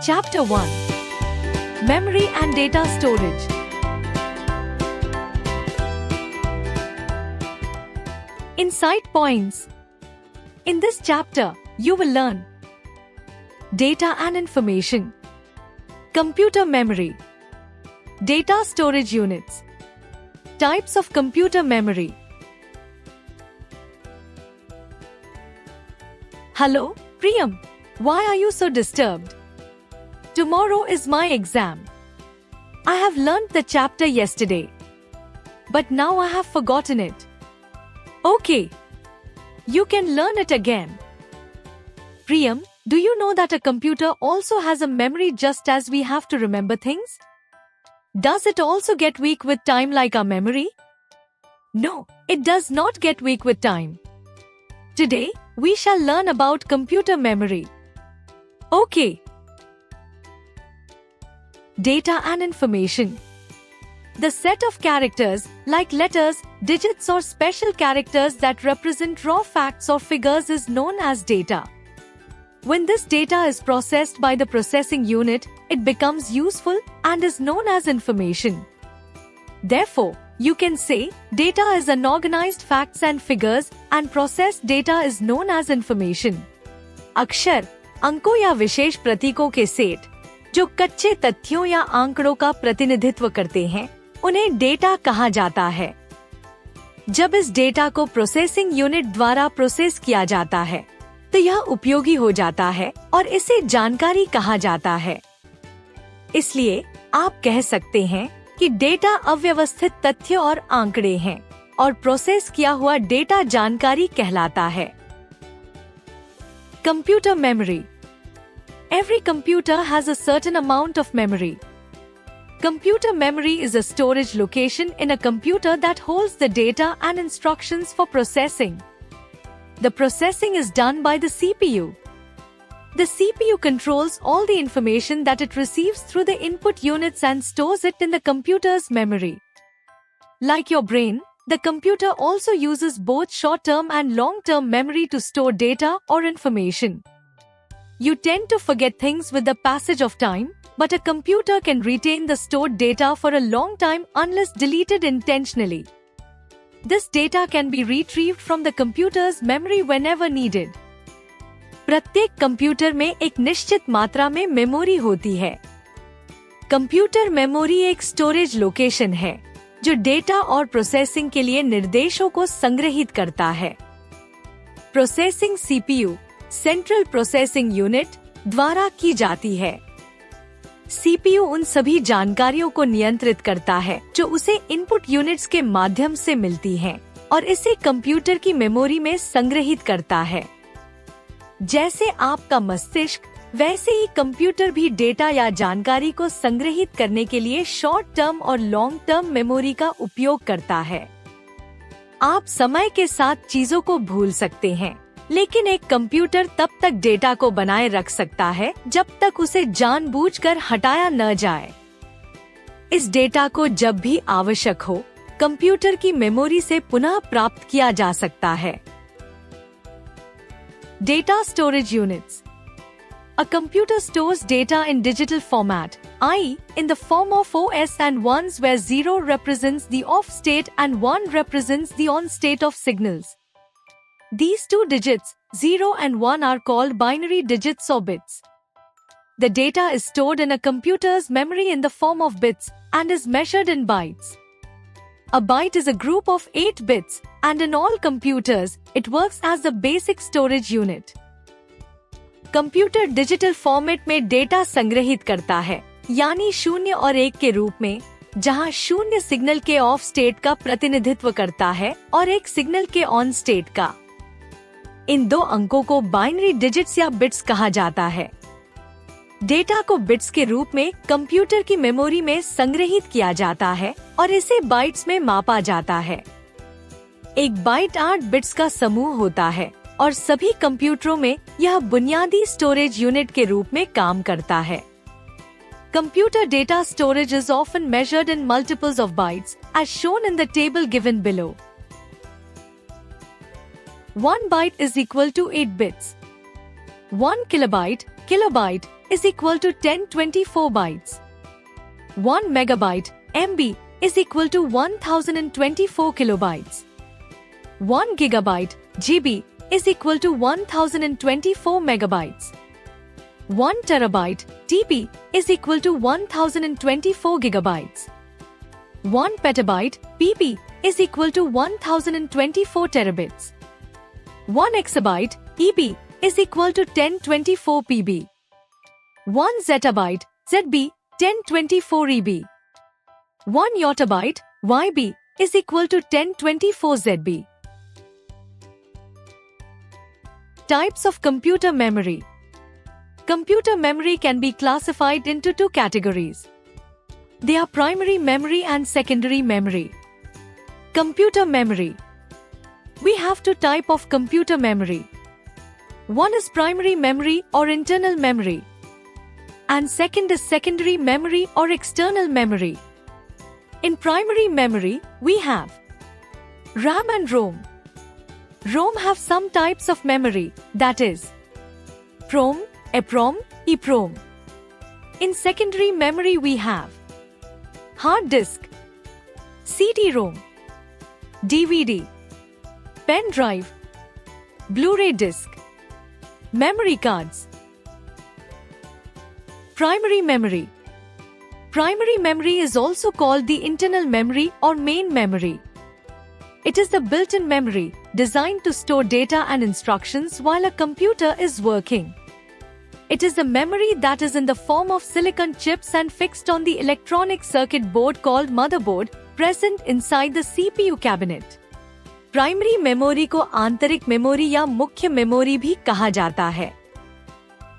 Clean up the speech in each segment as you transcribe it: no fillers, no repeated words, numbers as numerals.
Chapter 1. Memory and Data Storage. Insight points. In this chapter, you will learn data and information, computer memory, data storage units, types of computer memory. Hello, Priyam. Why are you so disturbed? Tomorrow is my exam. I have learnt the chapter yesterday, but now I have forgotten it. Okay, you can learn it again. Priyam, do you know that a computer also has a memory just as we have to remember things? Does it also get weak with time like our memory? No, it does not get weak with time. Today, we shall learn about computer memory. Okay. Data and information. The set of characters, like letters, digits or special characters that represent raw facts or figures is known as data. When this data is processed by the processing unit, it becomes useful and is known as information. Therefore, you can say data is unorganized facts and figures and processed data is known as information. अक्षर, अंकों या विशेष प्रतीकों के set जो कच्चे तथ्यों या आंकड़ों का प्रतिनिधित्व करते हैं, उन्हें डेटा कहा जाता है। जब इस डेटा को प्रोसेसिंग यूनिट द्वारा प्रोसेस किया जाता है, तो यह उपयोगी हो जाता है और इसे जानकारी कहा जाता है। इसलिए आप कह सकते हैं कि डेटा अव्यवस्थित तथ्य और आंकड़े हैं और प्रोसेस किया हुआ डेटा जानकारी कहलाता है। Computer memory. Every computer has a certain amount of memory. Computer memory is a storage location in a computer that holds the data and instructions for processing. The processing is done by the CPU. The CPU controls all the information that it receives through the input units and stores it in the computer's memory. Like your brain, the computer also uses both short-term and long-term memory to store data or information. You tend to forget things with the passage of time, but a computer can retain the stored data for a long time unless deleted intentionally. This data can be retrieved from the computer's memory whenever needed. प्रत्येक computer में एक निश्चित मात्रा में memory होती है। Computer memory एक storage location है, जो डेटा और प्रोसेसिंग के लिए निर्देशों को संग्रहित करता है। Processing CPU, central processing unit, द्वारा की जाती है। सीपीयू उन सभी जानकारियों को नियंत्रित करता है जो उसे इनपुट यूनिट्स के माध्यम से मिलती हैं और इसे कंप्यूटर की मेमोरी में संग्रहित करता है। जैसे आपका मस्तिष्क, वैसे ही कंप्यूटर भी डेटा या जानकारी को संग्रहित करने के लिए शॉर्ट टर्म और लॉन्ग टर्म मेमोरी का उपयोग करता है। आप समय के साथ चीजों को भूल सकते हैं, लेकिन एक कंप्यूटर तब तक डेटा को बनाए रख सकता है जब तक उसे जानबूझकर हटाया न जाए। इस डेटा को जब भी आवश्यक हो, कंप्यूटर की मेमोरी से पुनः प्राप्त किया जा सकता है। Data storage units. A computer stores data in digital format, i.e., in the form of OS and ones where 0 represents the off state and 1 represents the on state of signals. These two digits, 0 and 1, are called binary digits or bits. The data is stored in a computer's memory in the form of bits and is measured in bytes. A byte is a group of 8 bits, and in all computers, it works as the basic storage unit. Computer digital format में data संग्रहित करता है, यानी 0 और 1 के रूप में, जहां 0 सिग्नल के ऑफ स्टेट का प्रतिनिधित्व करता है और 1 सिग्नल के ऑन स्टेट का। इन दो अंकों को बाइनरी डिजिट्स या बिट्स कहा जाता है। डेटा को बिट्स के रूप में कंप्यूटर की मेमोरी में संग्रहित किया जाता है और इसे बाइट्स में मापा जाता है। एक बाइट 8 बिट्स का समूह होता है और सभी कंप्यूटरों में यह बुनियादी स्टोरेज यूनिट के रूप में काम करता है। Computer data storage is often measured in multiples of bytes, as shown in the table given below. 1 byte is equal to 8 bits. 1 kilobyte is equal to 1024 bytes. 1 megabyte MB is equal to 1024 kilobytes. 1 gigabyte GB is equal to 1024 megabytes. 1 terabyte TB is equal to 1024 gigabytes. 1 petabyte PB is equal to 1024 terabits. 1 exabyte EB is equal to 1024 PB. 1 zettabyte ZB 1024 EB. 1 yottabyte YB is equal to 1024 ZB. Types of computer memory. Computer memory can be classified into two categories. They are primary memory and secondary memory. Computer memory. We have two types of computer memory. One is primary memory or internal memory, and second is secondary memory or external memory. In primary memory, we have RAM and ROM. ROM have some types of memory, that is PROM, EPROM, EPROM. In secondary memory we have hard disk, CD-ROM, DVD, pen drive, Blu-ray disc, memory cards. Primary memory. Primary memory is also called the internal memory or main memory. It is the built-in memory designed to store data and instructions while a computer is working. It is the memory that is in the form of silicon chips and fixed on the electronic circuit board called motherboard, present inside the CPU cabinet. Primary memory को आंतरिक memory या मुख्य memory भी कहा जाता है।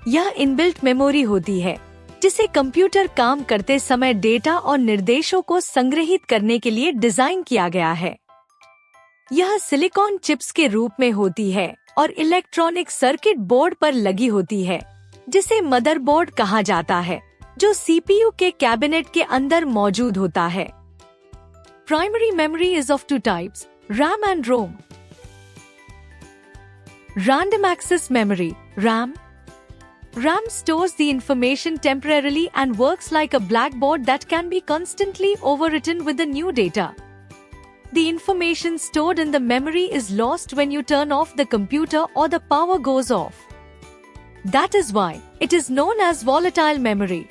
यह inbuilt memory होती है जिसे कंप्यूटर काम करते समय डेटा और निर्देशों को संग्रहित करने के लिए डिजाइन किया गया है। यह सिलिकॉन चिप्स के रूप में होती है और इलेक्ट्रॉनिक सर्किट बोर्ड पर लगी होती है, जिसे मदरबोर्ड कहा जाता है, जो सीपीयू के कैबिनेट के अंदर मौजूद होता है। Primary memory is of two types, RAM and ROM. Random access memory, RAM. RAM stores the information temporarily and works like a blackboard that can be constantly overwritten with the new data. The information stored in the memory is lost when you turn off the computer or the power goes off. That is why it is known as volatile memory.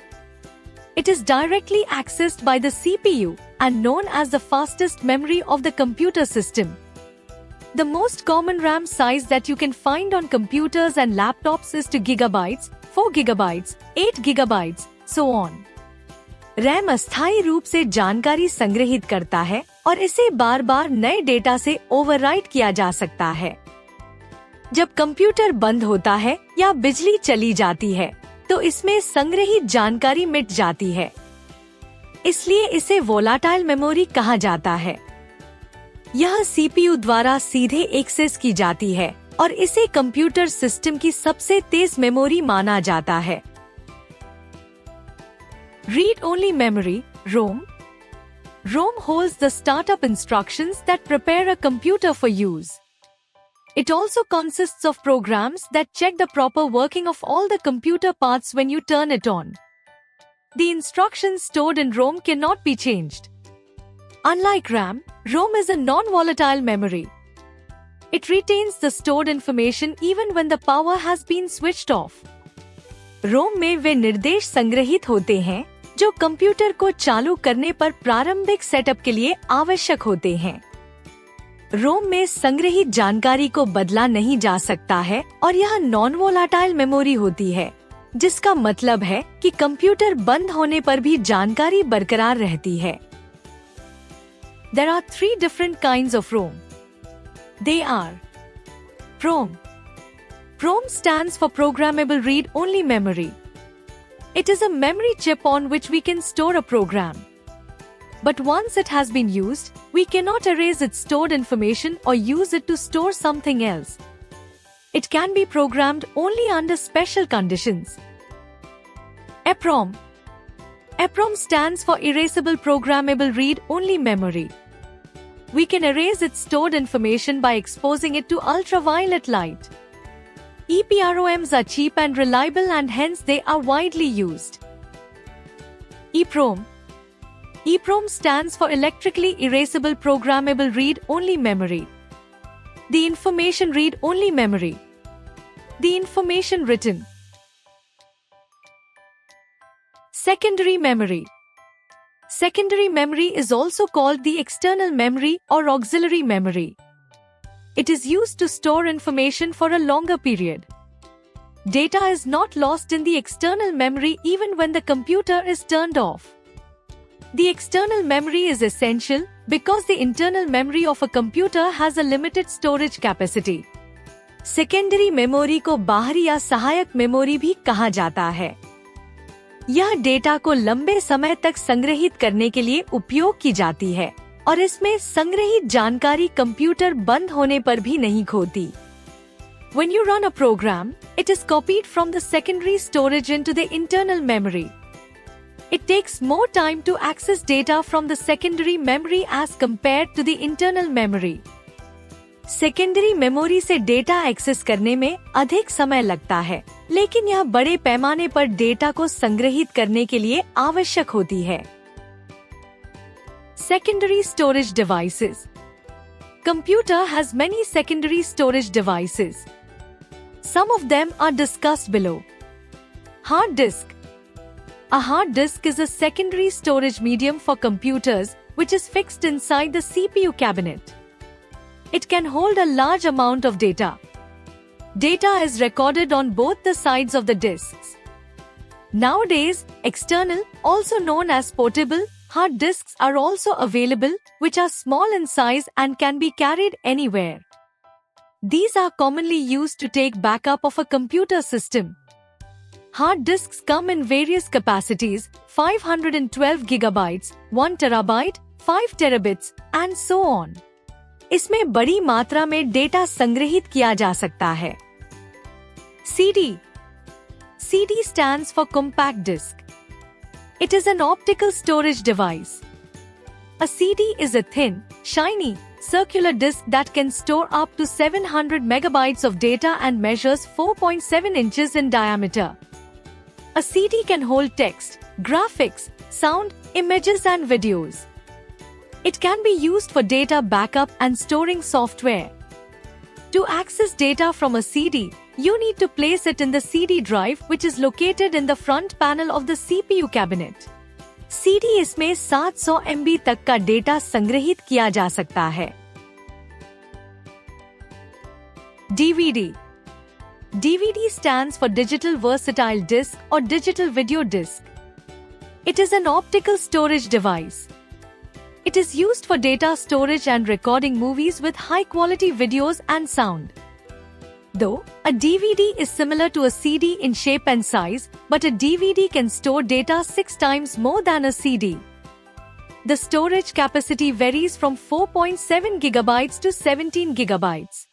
It is directly accessed by the CPU and known as the fastest memory of the computer system. The most common RAM size that you can find on computers and laptops is 2 GB, 4 GB, 8 GB, so on. RAM अस्थायी रूप से जानकारी संग्रहित करता है और इसे बार बार नए डेटा से ओवरराइट किया जा सकता है। जब कंप्यूटर बंद होता है या बिजली चली जाती है, तो इसमें संग्रहित जानकारी मिट जाती है। इसलिए इसे वोलाटाइल मेमोरी कहा जाता है। यह सीपीयू द्वारा सीधे एक्सेस की जाती है और इसे कंप्यूटर सिस्टम की सबसे तेज मेमोरी माना जाता है। Read only memory, ROM. ROM holds the startup instructions that prepare a computer for use. It also consists of programs that check the proper working of all the computer parts when you turn it on. The instructions stored in ROM cannot be changed. Unlike RAM, ROM is a non-volatile memory. It retains the stored information even when the power has been switched off. ROM में वे निर्देश संग्रहित होते हैं जो computer को चालू करने पर प्रारंभिक सेटअप के लिए आवश्यक होते हैं। रोम में संग्रहित जानकारी को बदला नहीं जा सकता है और यह नॉन वोलाटाइल मेमोरी होती है, जिसका मतलब है कि कंप्यूटर बंद होने पर भी जानकारी बरकरार रहती है। There are 3 different kinds of ROM. They are PROM. PROM stands for Programmable Read-Only Memory. It is a memory chip on which we can store a program. But once it has been used, we cannot erase its stored information or use it to store something else. It can be programmed only under special conditions. EPROM. EPROM stands for Erasable Programmable Read-Only Memory. We can erase its stored information by exposing it to ultraviolet light. EPROMs are cheap and reliable and hence they are widely used. EPROM. EPROM stands for Electrically Erasable Programmable Read-Only Memory. The information read-only memory. The information written. Secondary memory. Secondary memory is also called the external memory or auxiliary memory. It is used to store information for a longer period. Data is not lost in the external memory even when the computer is turned off. The external memory is essential because the internal memory of a computer has a limited storage capacity. Secondary memory को बाहरी या सहायक memory भी कहा जाता है। यह data को लंबे समय तक संग्रहित करने के लिए उपयोग की जाती है और इसमें संग्रहित जानकारी कंप्यूटर बंद होने पर भी नहीं खोती। When you run a program, it is copied from the secondary storage into the internal memory. It takes more time to access data from the secondary memory as compared to the internal memory. Secondary memory से data access करने में अधिक समय लगता है, लेकिन यह बड़े पैमाने पर डेटा को संग्रहित करने के लिए आवश्यक होती है। Secondary storage devices. Computer has many secondary storage devices. Some of them are discussed below. Hard disk. A hard disk is a secondary storage medium for computers which is fixed inside the CPU cabinet. It can hold a large amount of data. Data is recorded on both the sides of the disks. Nowadays, external, also known as portable, hard disks are also available, which are small in size and can be carried anywhere. These are commonly used to take backup of a computer system. Hard disks come in various capacities, 512 gigabytes, 1 terabyte, 5 terabits, and so on. इसमें बड़ी मात्रा में data संग्रहित किया जा सकता है। CD. CD stands for compact disc. It is an optical storage device. A CD is a thin, shiny, circular disc that can store up to 700 megabytes of data and measures 4.7 inches in diameter. A CD can hold text, graphics, sound, images and videos. It can be used for data backup and storing software. To access data from a CD, you need to place it in the CD drive which is located in the front panel of the CPU cabinet. CD इसमें 700 MB तक का data संग्रहित किया जा सकता है। DVD. DVD stands for Digital Versatile Disc or Digital Video Disc. It is an optical storage device. It is used for data storage and recording movies with high-quality videos and sound. Though, a DVD is similar to a CD in shape and size, but a DVD can store data 6 times more than a CD. The storage capacity varies from 4.7 gigabytes to 17 gigabytes.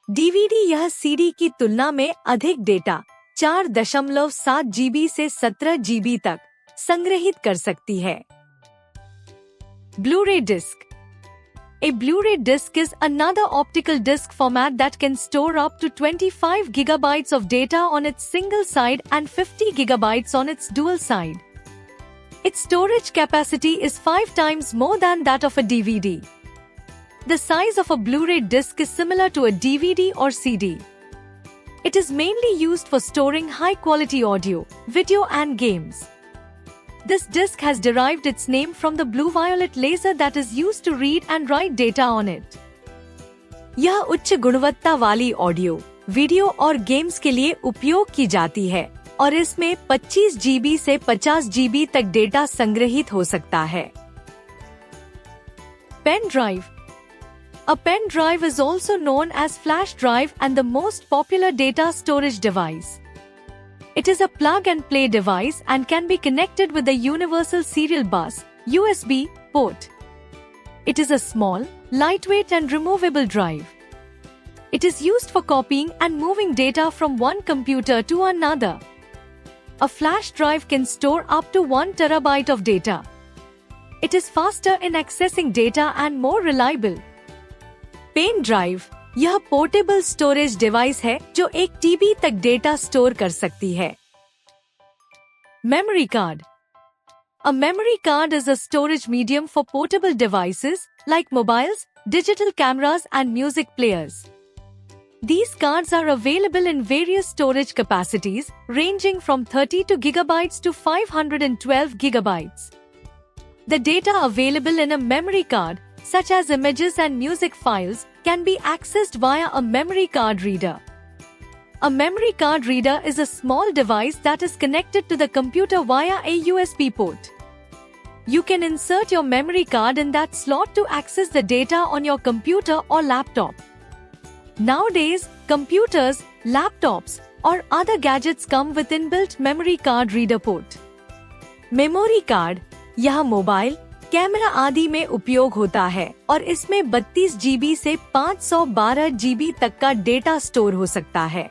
DVD यह CD की तुलना में अधिक data 4.7 GB से 17 GB तक संग्रहित कर सकती है। Blu-ray disc. A Blu-ray disc is another optical disc format that can store up to 25 gigabytes of data on its single side and 50 gigabytes on its dual side. Its storage capacity is 5 times more than that of a DVD. The size of a Blu-ray disc is similar to a DVD or CD. It is mainly used for storing high-quality audio, video and games. This disc has derived its name from the blue-violet laser that is used to read and write data on it. यह उच्च गुणवत्ता वाली audio, video और games के लिए उपयोग की जाती है और इसमें 25 GB से 50 GB तक डेटा संग्रहित हो सकता है। Pen drive. A pen drive is also known as flash drive and the most popular data storage device. It is a plug-and-play device and can be connected with the Universal Serial Bus (USB) port. It is a small, lightweight and removable drive. It is used for copying and moving data from one computer to another. A flash drive can store up to 1 terabyte of data. It is faster in accessing data and more reliable. Pen drive. यह portable storage device है जो 1 TB तक data store कर सकती है। Memory card. A memory card is a storage medium for portable devices like mobiles, digital cameras and music players. These cards are available in various storage capacities ranging from 32 gigabytes to 512 gigabytes. The data available in a memory card, such as images and music files, can be accessed via a memory card reader. A memory card reader is a small device that is connected to the computer via a USB port. You can insert your memory card in that slot to access the data on your computer or laptop. Nowadays, computers, laptops, or other gadgets come with inbuilt memory card reader port. Memory card यह mobile, camera आदि में उपयोग होता है और इसमें 32 GB से 512 GB तक का डेटा स्टोर हो सकता है।